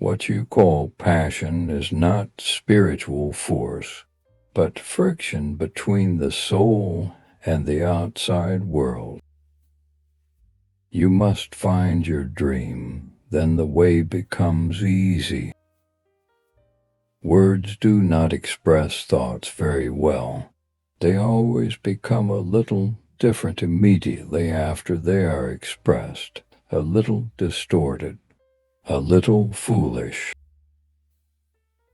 What you call passion is not spiritual force, but friction between the soul and the outside world. You must find your dream, then the way becomes easy. Words do not express thoughts very well. They always become a little different immediately after they are expressed, a little distorted, a little foolish.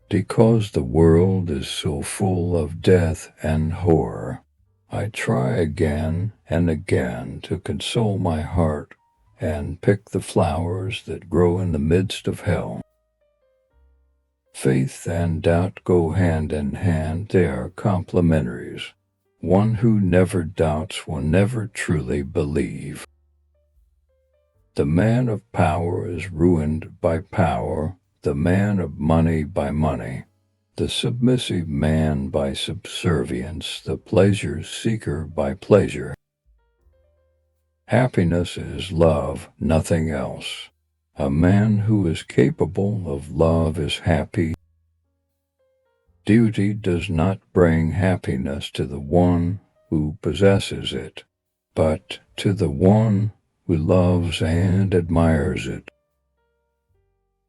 Because the world is so full of death and horror, I try again and again to console my heart and pick the flowers that grow in the midst of hell. Faith and doubt go hand in hand. They are complementaries. One who never doubts will never truly believe. The man of power is ruined by power, the man of money by money, the submissive man by subservience, the pleasure seeker by pleasure. Happiness is love, nothing else. A man who is capable of love is happy. Duty does not bring happiness to the one who possesses it, but to the one who loves and admires it.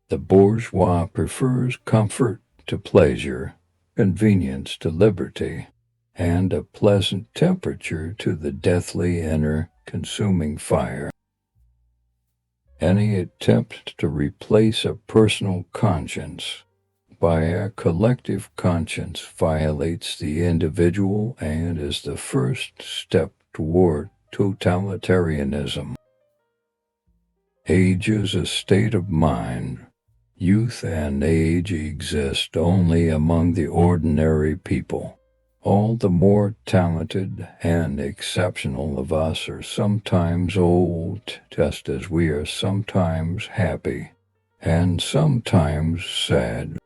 The bourgeois prefers comfort to pleasure, convenience to liberty, and a pleasant temperature to the deathly inner consuming fire. Any attempt to replace a personal conscience by a collective conscience violates the individual and is the first step toward totalitarianism. Age is a state of mind. Youth and age exist only among the ordinary people. All the more talented and exceptional of us are sometimes old, just as we are sometimes happy and sometimes sad.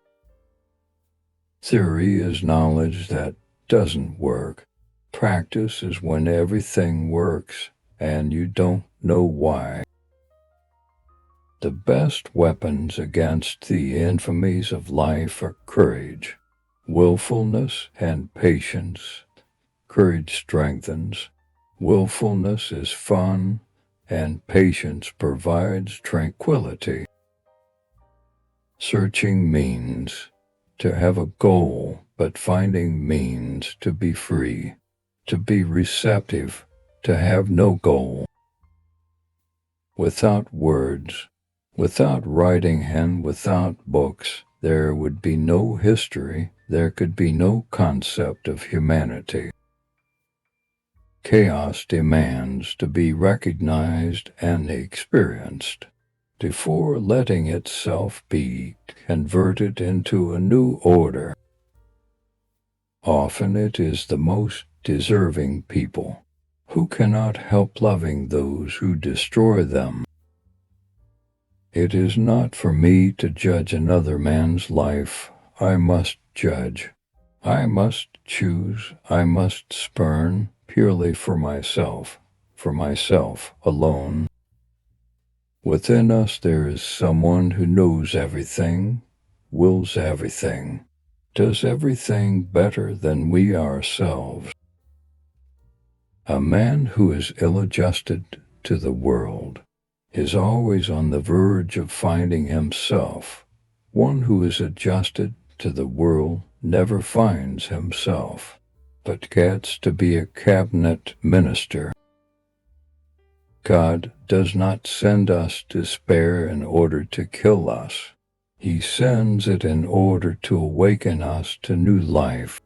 Theory is knowledge that doesn't work. Practice is when everything works and you don't know why. The best weapons against the infamies of life are courage, willfulness, and patience. Courage strengthens. Willfulness is fun, and patience provides tranquility. Searching means to have a goal, but finding means to be free, to be receptive, to have no goal. Without words, without writing, and without books, there would be no history, there could be no concept of humanity. Chaos demands to be recognized and experienced before letting itself be converted into a new order. Often it is the most deserving people who cannot help loving those who destroy them. It is not for me to judge another man's life. I must judge. I must choose. I must spurn purely for myself alone. Within us there is someone who knows everything, wills everything, does everything better than we ourselves. A man who is ill-adjusted to the world is always on the verge of finding himself. One who is adjusted to the world never finds himself, but gets to be a cabinet minister. God does not send us despair in order to kill us. He sends it in order to awaken us to new life.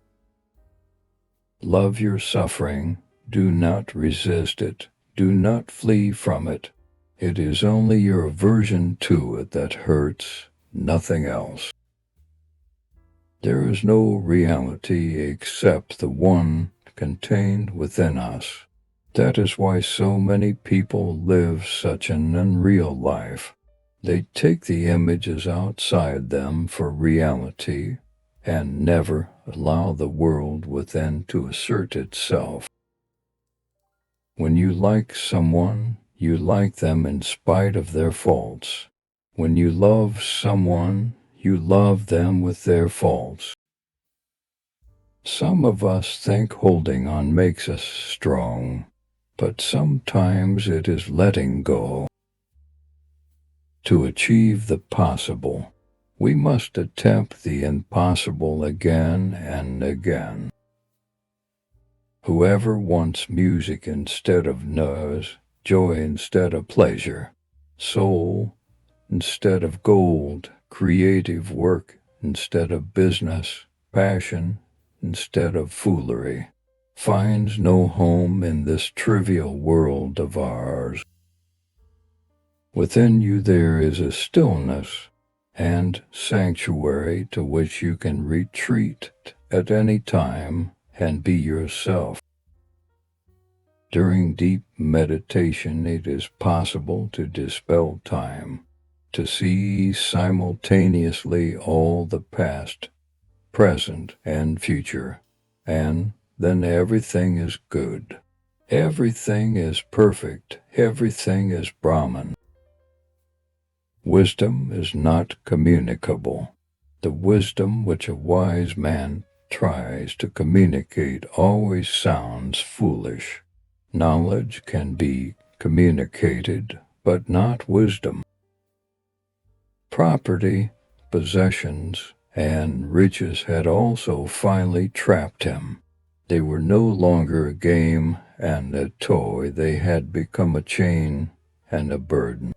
Love your suffering. Do not resist it. Do not flee from it. It is only your aversion to it that hurts, nothing else. There is no reality except the one contained within us. That is why so many people live such an unreal life. They take the images outside them for reality and never allow the world within to assert itself. When you like someone, you like them in spite of their faults. When you love someone, you love them with their faults. Some of us think holding on makes us strong, but sometimes it is letting go. To achieve the possible, we must attempt the impossible again and again. Whoever wants music instead of noise, joy instead of pleasure, soul instead of gold, creative work instead of business, passion instead of foolery, finds no home in this trivial world of ours. Within you there is a stillness and sanctuary to which you can retreat at any time and be yourself. During deep meditation, it is possible to dispel time, to see simultaneously all the past, present, and future, and then everything is good. Everything is perfect. Everything is Brahman. Wisdom is not communicable. The wisdom which a wise man tries to communicate always sounds foolish. Knowledge can be communicated, but not wisdom. Property, possessions, and riches had also finally trapped him. They were no longer a game and a toy. They had become a chain and a burden.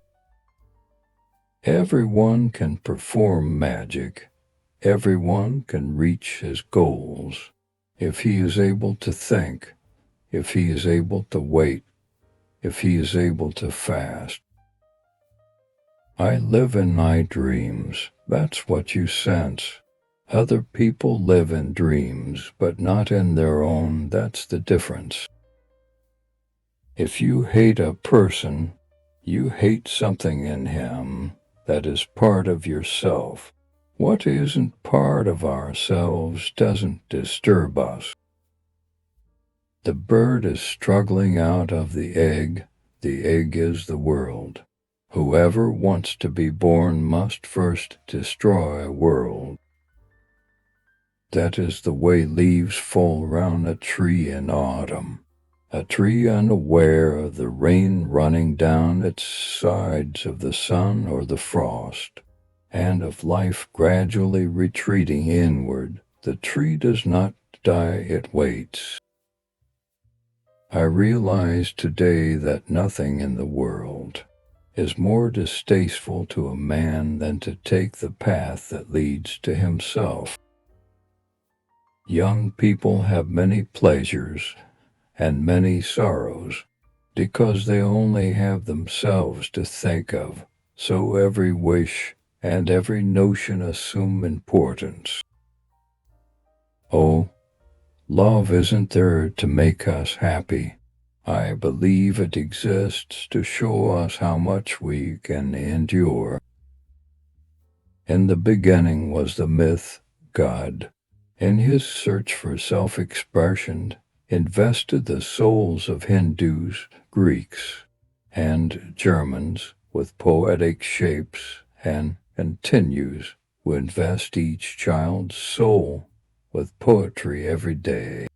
Everyone can perform magic. Everyone can reach his goals if he is able to think, if he is able to wait, if he is able to fast. I live in my dreams. That's what you sense. Other people live in dreams, but not in their own. That's the difference. If you hate a person, you hate something in him that is part of yourself. What isn't part of ourselves doesn't disturb us. The bird is struggling out of the egg. The egg is the world. Whoever wants to be born must first destroy a world. That is the way leaves fall round a tree in autumn. A tree unaware of the rain running down its sides, of the sun or the frost, and of life gradually retreating inward. The tree does not die, it waits. I realize today that nothing in the world is more distasteful to a man than to take the path that leads to himself. Young people have many pleasures and many sorrows because they only have themselves to think of, so every wish and every notion assume importance. Oh, love isn't there to make us happy. I believe it exists to show us how much we can endure. In the beginning was the myth, God. In his search for self-expression, invested the souls of Hindus, Greeks, and Germans with poetic shapes, and continues to invest each child's soul with poetry every day.